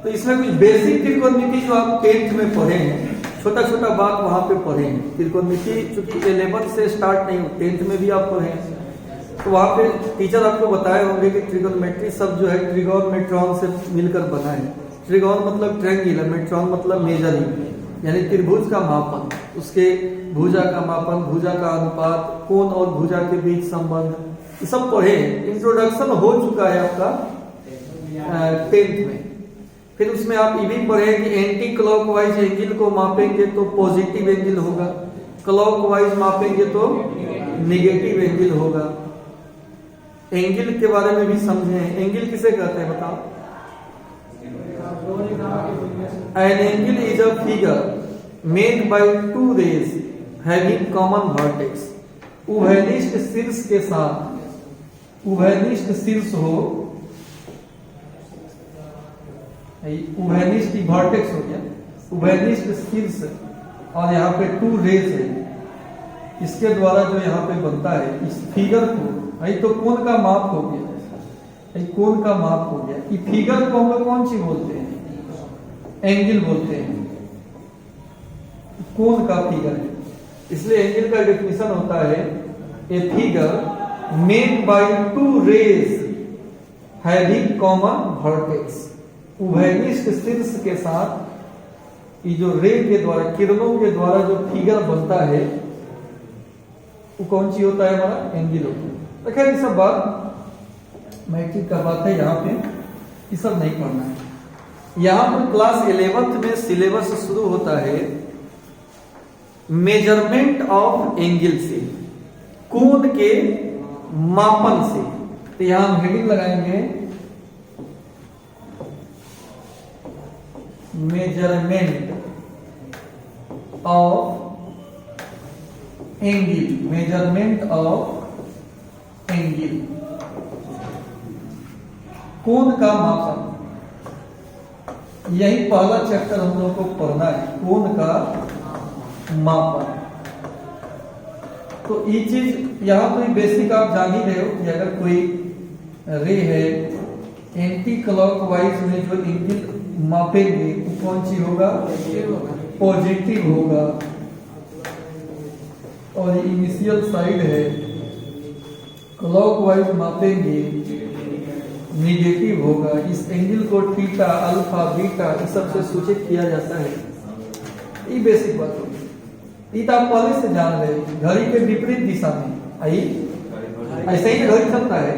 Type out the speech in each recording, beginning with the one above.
तो इसमें कुछ बेसिक त्रिकोणमिति जो आप 10th में पढ़े हैं, छोटा छोटा बात वहां पे पढ़े हैं। त्रिकोणमिति चूंकि 11th से स्टार्ट नहीं, 10th में भी आप पढ़े हैं, तो वहां पे टीचर आपको बताए होंगे कि ट्रिगोनोमेट्री शब्द जो है ट्रिगोन मेट्रॉन से मिलकर बना है। ट्रिगोन मतलब ट्रायंगल, मेट्रॉन मतलब मेजरिंग, यानी त्रिभुज का मापन, उसके भुजा का मापन, भुजा का अनुपात, कोण और भुजा के बीच संबंध, ये सब पढ़े। इंट्रोडक्शन हो चुका है आपका 10th में। फिर उसमें आप ये भी पढ़े कि एंटी क्लॉकवाइज एंगल को मापेंगे तो पॉजिटिव एंगल होगा, क्लॉकवाइज मापेंगे तो नेगेटिव एंगल होगा। एंगल के बारे में भी समझे हैं। एंगल किसे कहते हैं बताओ? An angle is a figure made by two rays having common vertex. उभयनिष्ठ शीर्ष के साथ, उभयनिष्ठ शीर्ष हो, उभयनिष्ठ वर्टेक्स हो गया, उभयनिष्ठ शीर्ष, और यहाँ पे टू रेज है, इसके द्वारा जो यहाँ पे बनता है इस फिगर को, भाई तो कोण का माप हो गया, कोण का माप हो गया। ये फिगर को हम लोग कौन सी बोलते हैं? एंगल बोलते हैं। कोण का फिगर है, इसलिए एंगल का डेफिनेशन होता है a figure made by two rays having common vertex. उभयनिष्ठ शीर्ष के साथ ये जो रे के द्वारा, किरणों के द्वारा जो फिगर बनता है वो कौन सी होता है? हमारा एंगल होता है। तो खैर ये सब बात मैट्रिक का बात है, यहाँ पे ये सब नहीं पढ़ना है। यहाँ पर क्लास 11th में सिलेबस शुरू होता है मेजरमेंट ऑफ एंगल से, कोण के मापन से। तो यहां हम हेडिंग लगाएंगे measurement of angle, measurement of angle, कोण का मापन। यही पहला चैप्टर हम लोगों को पढ़ना है, कोण का मापन। तो ये चीज यहां तो बेसिक आप जान ही रहे हो कि अगर कोई रे है, एंटी क्लॉकवाइज में जो एंगल मापेंगे वो कौन सी होगा? पॉजिटिव होगा। और इनिशियल साइड है, क्लॉकवाइज मापेंगे नेगेटिव होगा। इस एंगल को थीटा, अल्फा, बीटा इस सब से सूचित किया जाता है। ये बेसिक बात होगी, ये तो आप पहले से जान रहे हैं। घड़ी के विपरीत दिशा में आई, ऐसे ही घड़ी चलता है,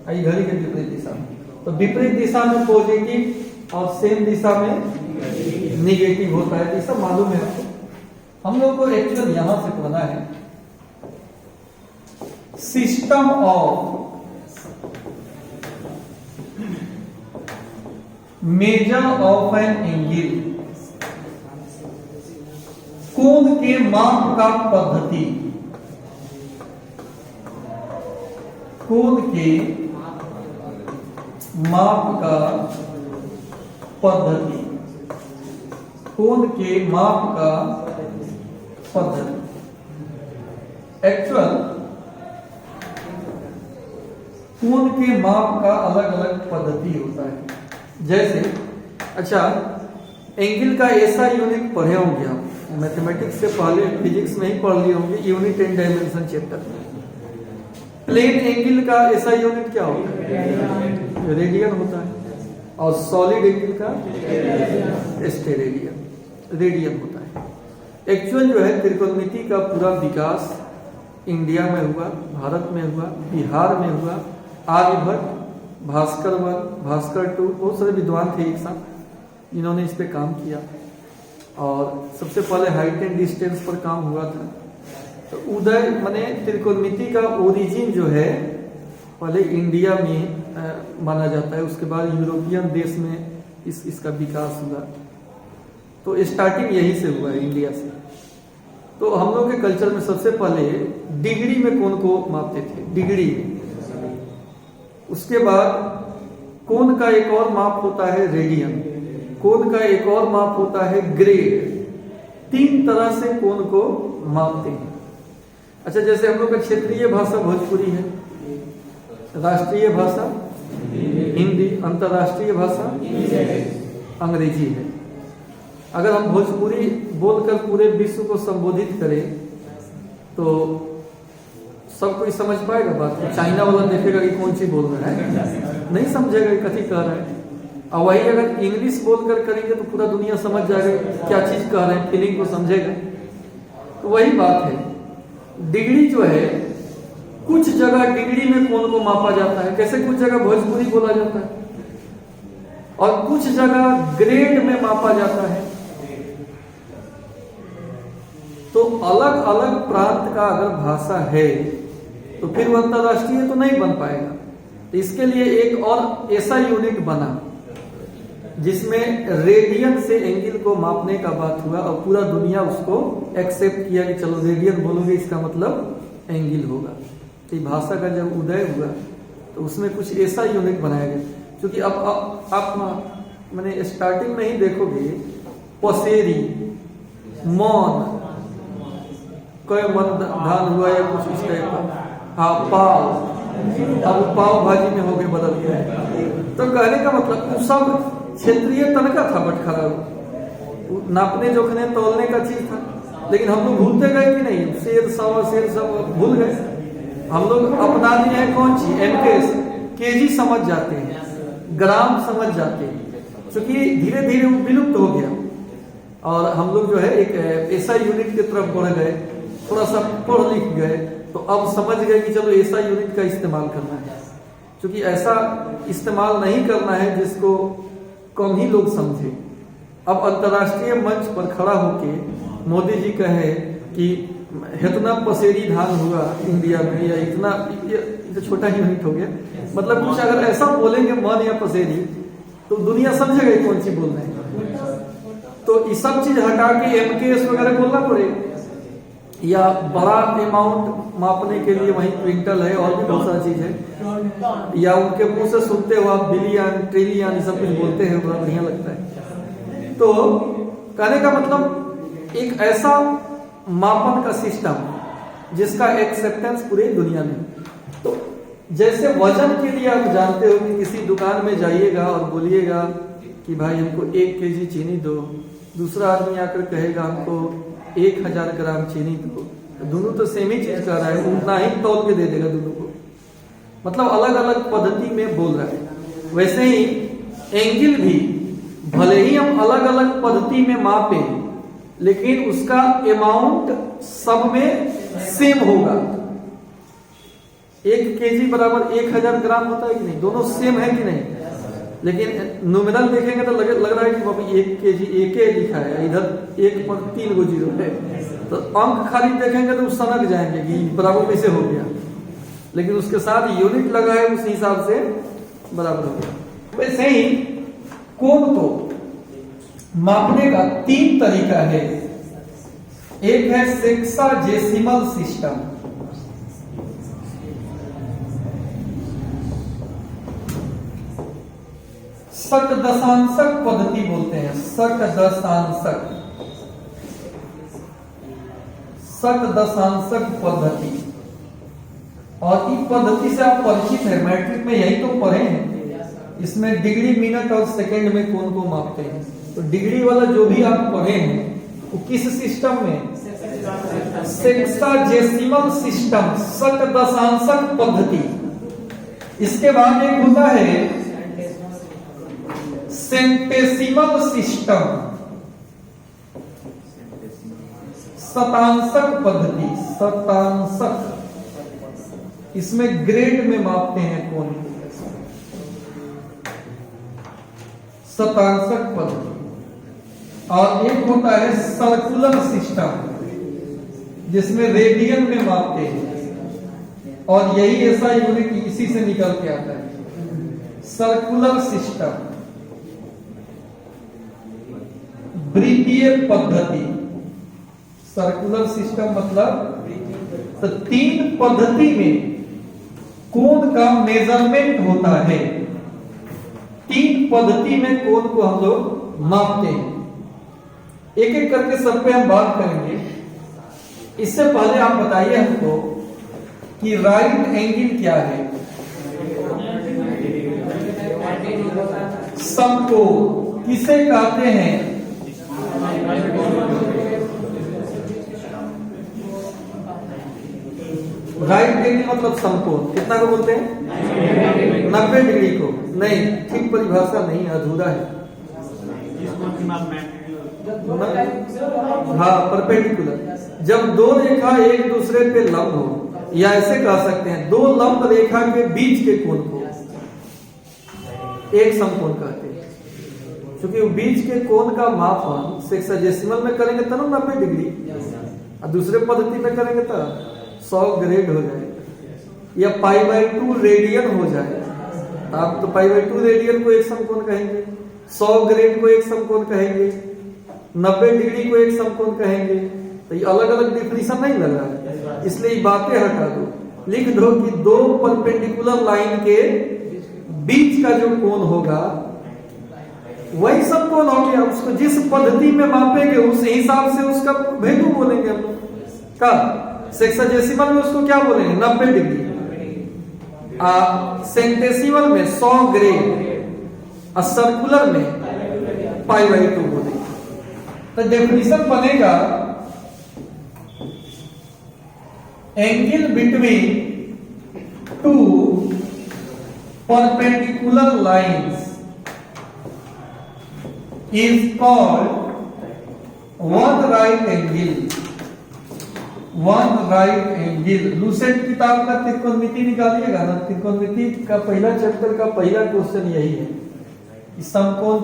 आई घड़ी के विपरीत दिशा में, तो विपरीत दिशा में पॉजिटिव और सेम दिशा में नेगेटिव होता है। ये सब मालूम है आपको। हम लोग को एक्चुअल यहां से पढ़ना है system of measure of an angle, कोण के माप का पद्धति, कोण के माप का पद्धति, कोण के माप का पद्धति। एक्चुअल कोण के माप का अलग अलग पद्धति होता है। जैसे अच्छा, एंगल का ऐसा यूनिट पढ़े होंगे आप, मैथमेटिक्स से पहले फिजिक्स में ही पढ़ लिए होंगे, यूनिट एंड डायमेंशन चैप्टर में। प्लेन एंगल का ऐसा यूनिट क्या होता है? रेडियन होता है। और सॉलिड एंगल का स्टेरेडियन, रेडियन होता है। एक्चुअल जो है त्रिकोणमिति का पूरा विकास इंडिया में हुआ, भारत में हुआ, बिहार में हुआ। आर्यभट्ट, भास्कर 1, भास्कर 2, बहुत सारे विद्वान थे एक साथ, इन्होंने इस पे काम किया। और सबसे पहले हाइट एंड डिस्टेंस पर काम हुआ था। तो उदय माने त्रिकोणमिति का ओरिजिन जो है पहले इंडिया में माना जाता है, उसके बाद यूरोपियन देश में इसका विकास हुआ। तो स्टार्टिंग यहीं से हुआ है, इंडिया से। तो हम लोग के कल्चर में सबसे पहले डिग्री में कोण को मापते थे, डिग्री में। उसके बाद कोण का एक और माप होता है रेडियन, कोण का एक और माप होता है ग्रेड। 3 तरह से कोण को मापते हैं। अच्छा, जैसे हम लोग का क्षेत्रीय भाषा भोजपुरी है, राष्ट्रीय भाषा हिंदी। अंतर्राष्ट्रीय भाषा अंग्रेजी है। अगर हम भोजपुरी बोलकर पूरे विश्व को संबोधित करें तो सब कोई समझ पाएगा बात को? चाइना वाला देखेगा कि कौन सी बोल रहा है, नहीं समझेगा कि कथी कह रहा है। और वही अगर इंग्लिश बोलकर करेंगे तो पूरा दुनिया समझ जाएगा क्या चीज कह रहे हैं, फीलिंग को समझेगा। तो वही बात है, डिग्री जो है, कुछ जगह डिग्री में कौन को मापा जाता है, कैसे कुछ जगह भोजपुरी बोला जाता है और कुछ जगह ग्रेड में मापा जाता है। तो अलग अलग प्रांत का अगर भाषा है तो फिर वो अंतरराष्ट्रीय तो नहीं बन पाएगा। तो इसके लिए एक और ऐसा यूनिट बना जिसमें रेडियन से एंगल को मापने का बात हुआ और पूरा दुनिया उसको एक्सेप्ट किया कि चलो रेडियन बोलोगे इसका मतलब एंगल होगा। तो भाषा का जब उदय हुआ तो उसमें कुछ ऐसा यूनिट बनाया गया। क्योंकि अब आप मैंने स्टार्टिंग में ही देखोगे पसेरी, मौन, कोई मन धान हुआ या कुछ इस टाइप का, हाँ पाव, अब पाव भाजी में हो गए बदल गया है। तो कहने का मतलब वो सब क्षेत्रीय तनका था, बटखरा नापने जोखने तोलने का चीज था। लेकिन हम लोग भूलते गए कि नहीं, शेर सवा शेर सब भूल गए। हम लोग अपना लिए हैं कौन सी एमकेएस, केजी समझ जाते हैं, ग्राम समझ जाते हैं, क्योंकि धीरे धीरे वो विलुप्त हो गया। और हम लोग जो है एक ऐसा यूनिट की तरफ बढ़ गए, थोड़ा सा पढ़ लिख गए, तो अब समझ गए कि चलो ऐसा यूनिट का इस्तेमाल करना है। क्योंकि ऐसा इस्तेमाल नहीं करना है जिसको कम ही लोग समझे। अब अंतर्राष्ट्रीय मंच पर खड़ा होके मोदी जी कहे कि इतना पसेरी धान हुआ इंडिया में, या इतना, ये छोटा यूनिट हो गया, मतलब कुछ अगर ऐसा बोलेंगे मन या पसेरी तो दुनिया समझेगा कौन सी बोल रहे हैं। तो ये सब चीज हटा के एमकेएस वगैरह बोलना पड़ेगा, या बड़ा अमाउंट मापने के लिए वही क्विंटल है और भी बहुत सारी चीज है, या उनके मुंह से सुनते हो आप बिलियन ट्रिलियन सब कुछ बोलते हैं, बड़ा बढ़िया लगता है। तो कहने का मतलब एक ऐसा मापन का सिस्टम जिसका एक्सेप्टेंस पूरी दुनिया में। तो जैसे वजन के लिए आप जानते हो कि किसी दुकान में जाइएगा और बोलिएगा कि भाई हमको 1 केजी चीनी दो, दूसरा आदमी आकर कहेगा हमको 1000 ग्राम चीनी दो, तो दोनों तो सेम ही चीज कर रहा है, उतना ही तौल के दे देगा दोनों को, मतलब अलग अलग पद्धति में बोल रहा है। वैसे ही एंगल भी भले ही हम अलग अलग पद्धति में मापें, लेकिन उसका अमाउंट सब में सेम होगा। 1 केजी बराबर 1000 ग्राम होता है कि नहीं, दोनों सेम है कि नहीं। लेकिन नोमिनल देखेंगे तो लग रहा है कि बाबा 1 केजी एक लिखा है, इधर 1 पर 3 गो जीरो है, तो अंक खाली देखेंगे तो सनक जाएंगे कि बराबर कैसे हो गया, लेकिन उसके साथ यूनिट लगा है उस हिसाब से बराबर हो गया। वैसे ही कोण को मापने का 3 तरीका है। एक है सेक्साजेसिमल सिस्टम, शत दशांशक पद्धति बोलते हैं, शत दशांशक पद्धति। और इस पद्धति से आप परिचित है, मैट्रिक में यही तो पढ़े हैं। इसमें डिग्री, मिनट और सेकंड में कोण को मापते हैं। तो डिग्री वाला जो भी आप पढ़े हैं वो किस सिस्टम में, सेक्साजेसिमल सिस्टम, शत दशांशक पद्धति। इसके बाद एक होता है सेंटेसिमल सिस्टम, शतांशक पद्धति, शतांशक। इसमें ग्रेड में मापते हैं कोण को, शतांशक पद्धति। और एक होता है सर्कुलर सिस्टम, जिसमें रेडियन में मापते हैं, और यही ऐसा यूनिट इसी से निकल के आता है, सर्कुलर सिस्टम। वृत्तीय पद्धति, सर्कुलर सिस्टम मतलब तो 3 पद्धति में कोण का मेजरमेंट होता है। 3 पद्धति में कोण को हम लोग मापते हैं। एक एक करके सब पे हम बात करेंगे। इससे पहले आप बताइए हमको कि राइट एंगल क्या है। समकोण किसे कहते हैं? राइट एंगल मतलब समकोण कितना को बोलते हैं? 90 डिग्री को। नहीं, ठीक परिभाषा नहीं, अधूरा है। हाँ, परपेंडिकुलर। जब दो रेखा एक दूसरे पे लंब हो, या ऐसे कह सकते हैं दो लंब रेखा के बीच के कोण को एक समकोण कहते हैं। क्योंकि बीच के कोण का मापन सेक्साजेसिमल में करेंगे तो 90 डिग्री, और दूसरे पद्धति में करेंगे तो 100 ग्रेड हो जाएगा, या π/2 रेडियन हो जाएगा। आप तो π/2 रेडियन को एक समकोण कहेंगे, 100 ग्रेड को एक समकोण कहेंगे, 90 डिग्री को एक समकोण कहेंगे। तो ये अलग अलग डिफिनीशन नहीं लग रहा है, इसलिए ये बातें हटा दो। लिख दो कि दो परपेंडिकुलर लाइन के बीच का जो कोण होगा वही समकोण हो गया। उसको जिस पद्धति में मापेंगे उस हिसाब से उसका वैल्यू बोलेंगे हम लोग। का सेक्साजेसिमल में उसको क्या बोलेंगे? 90 डिग्री। सेंटेसिमल में 100 ग्रेड, और सर्कुलर में π/2 बोलेंगे। तो डेफिनेशन बनेगा angle between two perpendicular lines is called one right angle। One right angle. Lucent किताब का त्रिकोणमिति निकालिएगा ना, त्रिकोणमिति का पहला चैप्टर का पहला क्वेश्चन यही है कि समकोण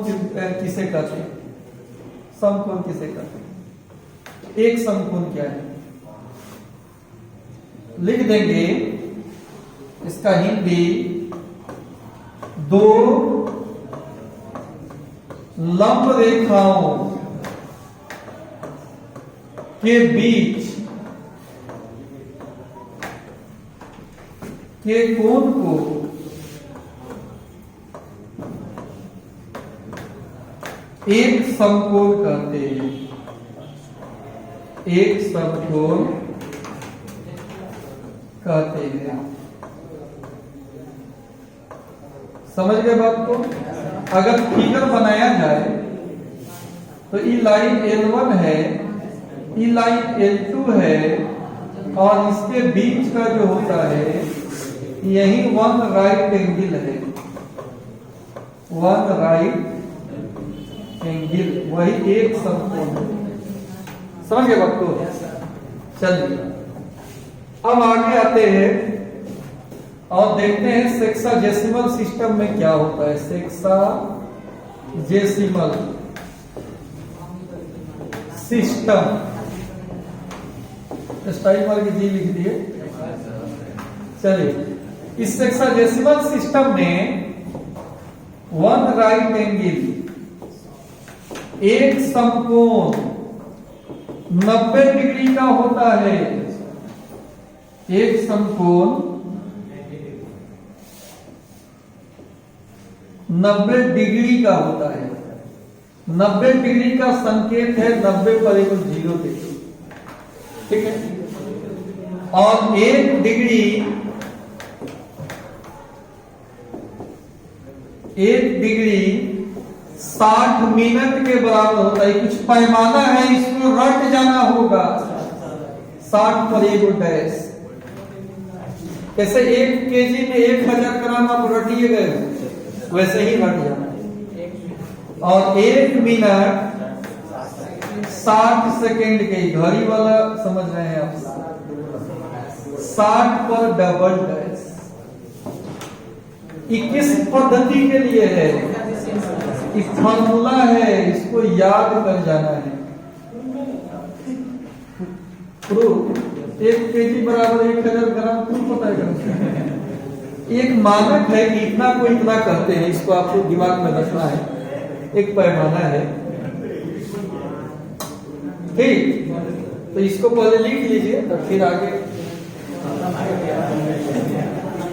किसे कहते हैं? समकोण किसे कहते हैं? एक समकोण क्या है? लिख देंगे इसका हिंदी, दो लंब रेखाओं के बीच के कोण को एक समकोण कहते हैं। एक समकोण कहते हैं। समझ गए बात को? अगर फिगर बनाया जाए तो ई लाइन L1 है, ई लाइन L2 है, और इसके बीच का जो होता है यही वन राइट एंगल है। वन राइट एंगल वही एक समकोण है। समझ गए बात को? चलिए अब आगे आते हैं और देखते हैं सेक्साजेसिमल सिस्टम में क्या होता है। सेक्साजेसिमल सिस्टम, स्टाइल मार के जी लिख दिए। चलिए, इस सेक्साजेसिमल सिस्टम में वन राइट एंगल, एक समकोण 90 डिग्री का होता है। एक समकोण 90 डिग्री का होता है। 90 डिग्री का संकेत है 90 पर एक 0 देखो, ठीक है। और 1 डिग्री 60 मिनट के बराबर होता है। कुछ पैमाना है, इसको रट जाना होगा। 60 पर 1 डैश। कैसे 1 केजी में 1000 ग्राम आप रटिए गए, वैसे ही रट जाना। और 1 मिनट 60 सेकेंड के, घड़ी वाला समझ रहे हैं आप? 60 पर डबल डैश। 21 पद्धति के लिए है, इस फॉर्मूला है, इसको याद कर जाना है। प्रूफ 1 केजी बराबर 1000 ग्राम, प्रूफ पता है? एक मानक है कि इतना को इतना कहते हैं, इसको आपको दिमाग में रखना है। एक पैमाना है, ठीक। तो इसको पहले लिख लीजिए, तो फिर आगे